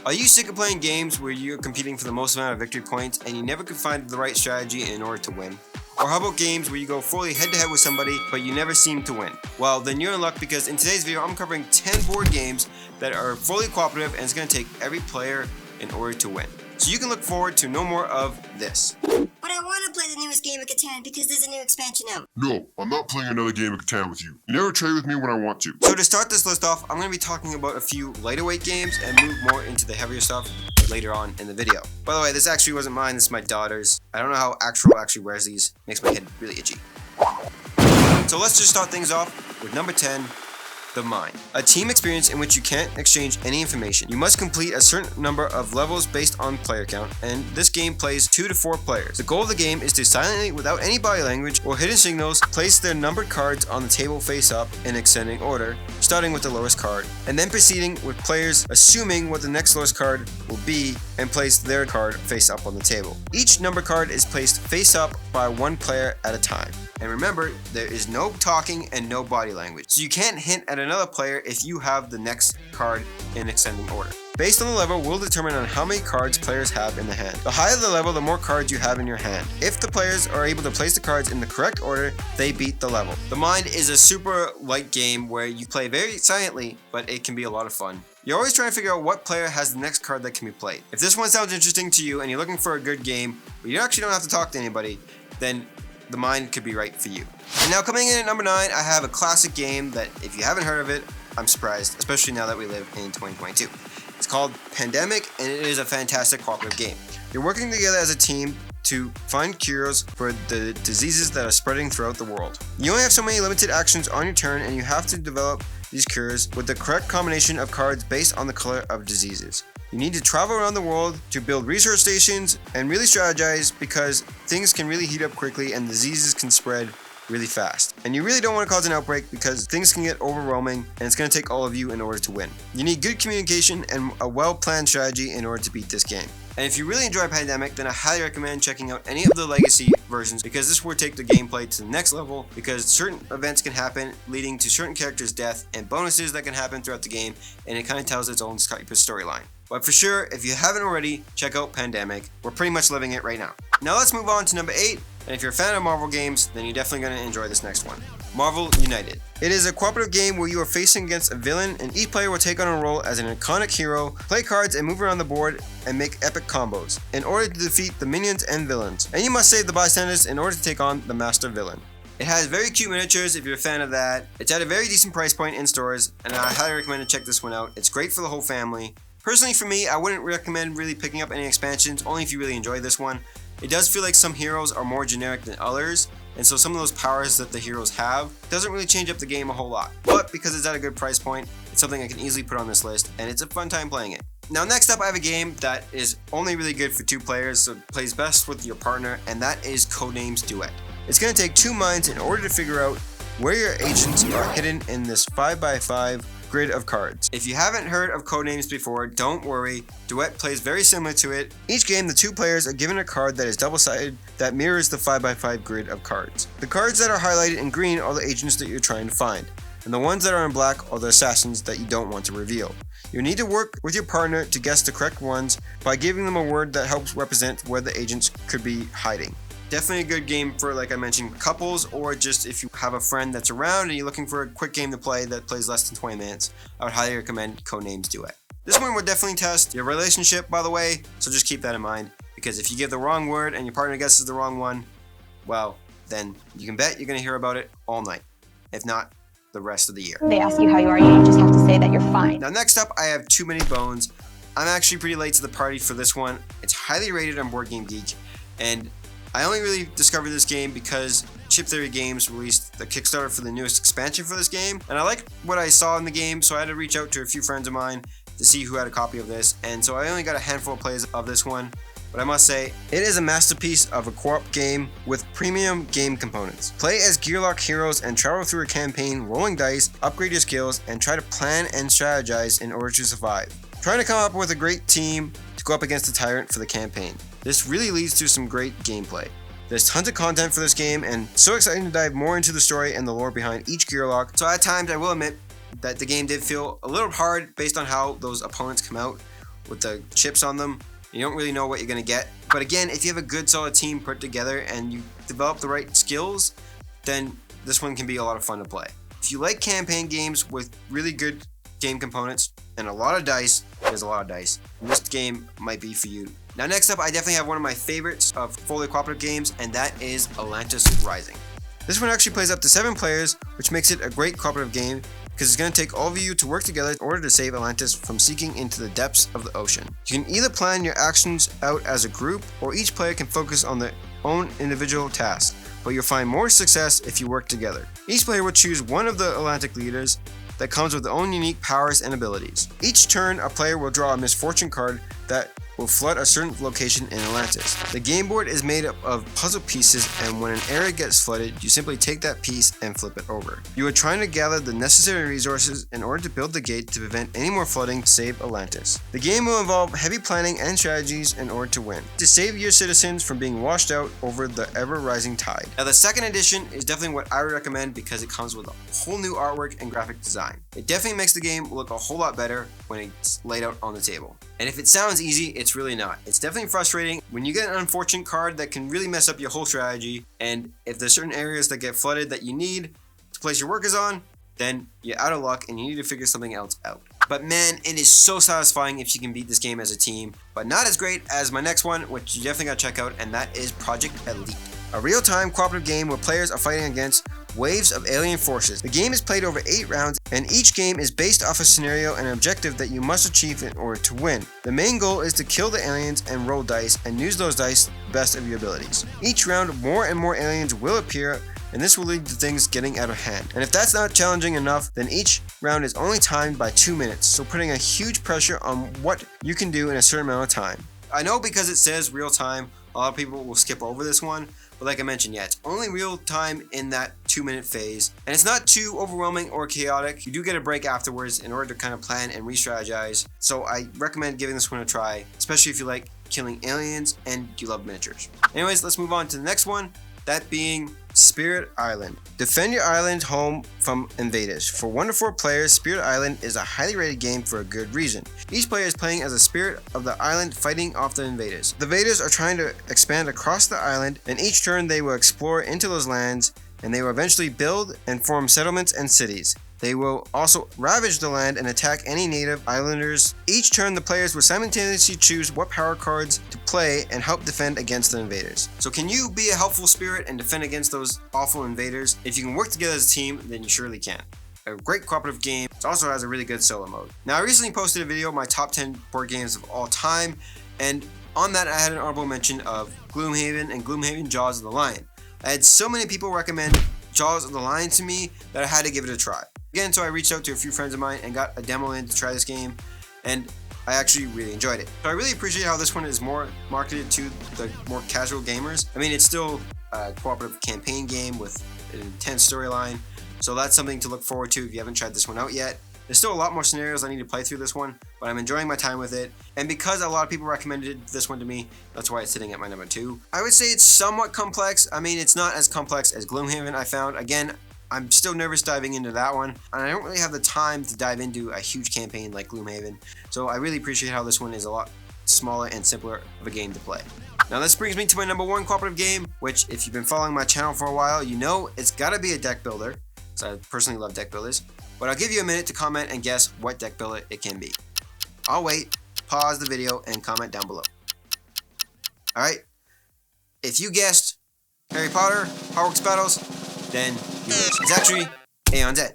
Are you sick of playing games where you're competing for the most amount of victory points and you never could find the right strategy in order to win? Or how about games where you go fully head to head with somebody but you never seem to win? Well, then you're in luck because in today's video I'm covering 10 board games that are fully cooperative and it's going to take every player in order to win. So you can look forward to no more of this. But I want to play the newest game of Catan because there's a new expansion out. No, I'm not playing another game of Catan with you. You never trade with me when I want to. So to start this list off, I'm going to be talking about a few lighter weight games and move more into the heavier stuff later on in the video. By the way, this actually wasn't mine, this is my daughter's. I don't know how actually wears these. Makes my head really itchy. So let's just start things off with number 10. The Mine. A team experience in which you can't exchange any information. You must complete a certain number of levels based on player count, and this game plays 2 to 4 players. The goal of the game is to silently, without any body language or hidden signals, place their numbered cards on the table face up in ascending order, starting with the lowest card, and then proceeding with players assuming what the next lowest card will be and place their card face up on the table. Each number card is placed face up by one player at a time. And remember, there is no talking and no body language. So you can't hint at another player if you have the next card in ascending order. Based on the level will determine on how many cards players have in the hand. The higher the level, the more cards you have in your hand. If the players are able to place the cards in the correct order, they beat the level. The Mine is a super light game where you play very silently, but it can be a lot of fun. You're always trying to figure out what player has the next card that can be played. If this one sounds interesting to you and you're looking for a good game, but you actually don't have to talk to anybody, then The Mine could be right for you. And now coming in at number 9, I have a classic game that if you haven't heard of it, I'm surprised, especially now that we live in 2022. It's called Pandemic, and it is a fantastic cooperative game. You're working together as a team to find cures for the diseases that are spreading throughout the world. You only have so many limited actions on your turn, and you have to develop these cures with the correct combination of cards based on the color of diseases. You need to travel around the world to build research stations and really strategize because things can really heat up quickly and diseases can spread really fast. And you really don't want to cause an outbreak because things can get overwhelming and it's going to take all of you in order to win. You need good communication and a well-planned strategy in order to beat this game. And if you really enjoy Pandemic, then I highly recommend checking out any of the legacy versions because this will take the gameplay to the next level because certain events can happen leading to certain characters' death and bonuses that can happen throughout the game, and it kind of tells its own type of storyline. But for sure, if you haven't already, check out Pandemic. We're pretty much living it right now. Now let's move on to number 8, and if you're a fan of Marvel games, then you're definitely going to enjoy this next one. Marvel United. It is a cooperative game where you are facing against a villain and each player will take on a role as an iconic hero, play cards and move around the board and make epic combos in order to defeat the minions and villains. And you must save the bystanders in order to take on the master villain. It has very cute miniatures if you're a fan of that. It's at a very decent price point in stores and I highly recommend to check this one out. It's great for the whole family. Personally for me, I wouldn't recommend really picking up any expansions, only if you really enjoy this one. It does feel like some heroes are more generic than others, and so some of those powers that the heroes have doesn't really change up the game a whole lot. But because it's at a good price point, it's something I can easily put on this list, and it's a fun time playing it. Now next up I have a game that is only really good for 2 players, so it plays best with your partner, and that is Codenames Duet. It's going to take 2 minds in order to figure out where your agents are hidden in this 5x5 grid of cards. If you haven't heard of Codenames before, don't worry, Duet plays very similar to it. Each game, the 2 players are given a card that is double-sided that mirrors the 5x5 grid of cards. The cards that are highlighted in green are the agents that you're trying to find, and the ones that are in black are the assassins that you don't want to reveal. You need to work with your partner to guess the correct ones by giving them a word that helps represent where the agents could be hiding. Definitely a good game for, like I mentioned, couples, or just if you have a friend that's around and you're looking for a quick game to play that plays less than 20 minutes, I would highly recommend Codenames Duet. This one will definitely test your relationship, by the way, so just keep that in mind, because if you give the wrong word and your partner guesses the wrong one, well, then you can bet you're going to hear about it all night, if not the rest of the year. They ask you how you are, you just have to say that you're fine. Now next up, I have Too Many Bones. I'm actually pretty late to the party for this one. It's highly rated on Board Game Geek, and I only really discovered this game because Chip Theory Games released the Kickstarter for the newest expansion for this game, and I liked what I saw in the game, so I had to reach out to a few friends of mine to see who had a copy of this, and so I only got a handful of plays of this one, but I must say, it is a masterpiece of a co-op game with premium game components. Play as Gearlock heroes and travel through a campaign, rolling dice, upgrade your skills, and try to plan and strategize in order to survive. Trying to come up with a great team to go up against the tyrant for the campaign. This really leads to some great gameplay. There's tons of content for this game and so exciting to dive more into the story and the lore behind each Gearlock. So at times I will admit that the game did feel a little hard based on how those opponents come out with the chips on them. You don't really know what you're going to get. But again, if you have a good solid team put together and you develop the right skills, then this one can be a lot of fun to play. If you like campaign games with really good game components and a lot of dice, there's a lot of dice, this game might be for you. Now next up, I definitely have one of my favorites of fully cooperative games, and that is Atlantis Rising. This one actually plays up to 7 players, which makes it a great cooperative game because it's going to take all of you to work together in order to save Atlantis from sinking into the depths of the ocean. You can either plan your actions out as a group, or each player can focus on their own individual tasks, but you'll find more success if you work together. Each player will choose one of the Atlantic leaders that comes with their own unique powers and abilities. Each turn, a player will draw a misfortune card that will flood a certain location in Atlantis. The game board is made up of puzzle pieces, and when an area gets flooded, you simply take that piece and flip it over. You are trying to gather the necessary resources in order to build the gate to prevent any more flooding to save Atlantis. The game will involve heavy planning and strategies in order to win, to save your citizens from being washed out over the ever-rising tide. Now the second edition is definitely what I would recommend because it comes with a whole new artwork and graphic design. It definitely makes the game look a whole lot better when it's laid out on the table. And if it sounds easy, it's really not. It's definitely frustrating when you get an unfortunate card that can really mess up your whole strategy, and if there's certain areas that get flooded that you need to place your workers on, then you're out of luck and you need to figure something else out. But man, it is so satisfying if you can beat this game as a team, but not as great as my next one, which you definitely gotta check out, and that is Project Elite. A real-time cooperative game where players are fighting against waves of alien forces. The game is played over 8 rounds, and each game is based off a scenario and an objective that you must achieve in order to win. The main goal is to kill the aliens and roll dice, and use those dice to the best of your abilities. Each round, more and more aliens will appear, and this will lead to things getting out of hand. And if that's not challenging enough, then each round is only timed by 2 minutes, so putting a huge pressure on what you can do in a certain amount of time. I know because it says real time, a lot of people will skip over this one, but like I mentioned, yeah, it's only real time in that 2-minute phase, and it's not too overwhelming or chaotic. You do get a break afterwards in order to kind of plan and re-strategize, so I recommend giving this one a try, especially if you like killing aliens and you love miniatures. Anyways, let's move on to the next one, that being Spirit Island. Defend your island home from invaders. For 1 to 4 players, Spirit Island is a highly rated game for a good reason. Each player is playing as a spirit of the island fighting off the invaders. The invaders are trying to expand across the island, and each turn they will explore into those lands, and they will eventually build and form settlements and cities. They will also ravage the land and attack any native islanders. Each turn, the players will simultaneously choose what power cards to play and help defend against the invaders. So can you be a helpful spirit and defend against those awful invaders? If you can work together as a team, then you surely can. A great cooperative game. It also has a really good solo mode. Now, I recently posted a video of my top 10 board games of all time, and on that I had an honorable mention of Gloomhaven and Gloomhaven Jaws of the Lion. I had so many people recommend Jaws of the Lion to me that I had to give it a try. Again, so I reached out to a few friends of mine and got a demo in to try this game, and I actually really enjoyed it. So I really appreciate how this one is more marketed to the more casual gamers. I mean, it's still a cooperative campaign game with an intense storyline, so that's something to look forward to if you haven't tried this one out yet. There's still a lot more scenarios I need to play through this one, but I'm enjoying my time with it, and because a lot of people recommended this one to me, that's why it's sitting at my number 2. I would say it's somewhat complex. I mean, it's not as complex as Gloomhaven, I found. Again, I'm still nervous diving into that one, and I don't really have the time to dive into a huge campaign like Gloomhaven, so I really appreciate how this one is a lot smaller and simpler of a game to play. Now this brings me to my number 1 cooperative game, which if you've been following my channel for a while, you know it's gotta be a deck builder, so I personally love deck builders, but I'll give you a minute to comment and guess what deck builder it can be. I'll wait, pause the video, and comment down below. Alright, if you guessed Harry Potter, Hogwarts Battles, then you lose. It's actually Aeon Zen.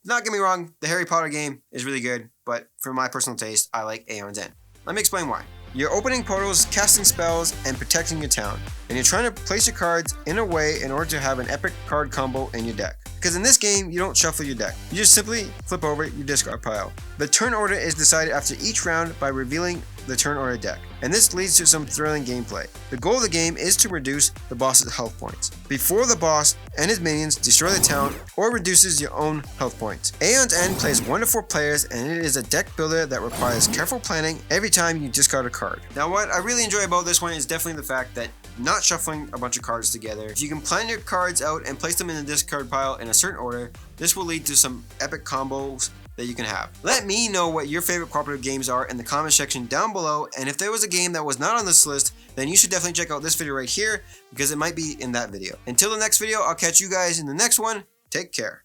Not get me wrong, the Harry Potter game is really good, but for my personal taste, I like Aeon Zen. Let me explain why. You're opening portals, casting spells, and protecting your town, and you're trying to place your cards in a way in order to have an epic card combo in your deck. Because in this game, you don't shuffle your deck. You just simply flip over your discard pile. The turn order is decided after each round by revealing the turn order deck, and this leads to some thrilling gameplay. The goal of the game is to reduce the boss's health points before the boss and his minions destroy the town or reduces your own health points. Aeon's End plays 1 to 4 players, and it is a deck builder that requires careful planning every time you discard a card. Now what I really enjoy about this one is definitely the fact that not shuffling a bunch of cards together. If you can plan your cards out and place them in the discard pile in a certain order, this will lead to some epic combos that you can have. Let me know what your favorite cooperative games are in the comment section down below, and if there was a game that was not on this list, then you should definitely check out this video right here because it might be in that video. Until the next video, I'll catch you guys in the next one. Take care.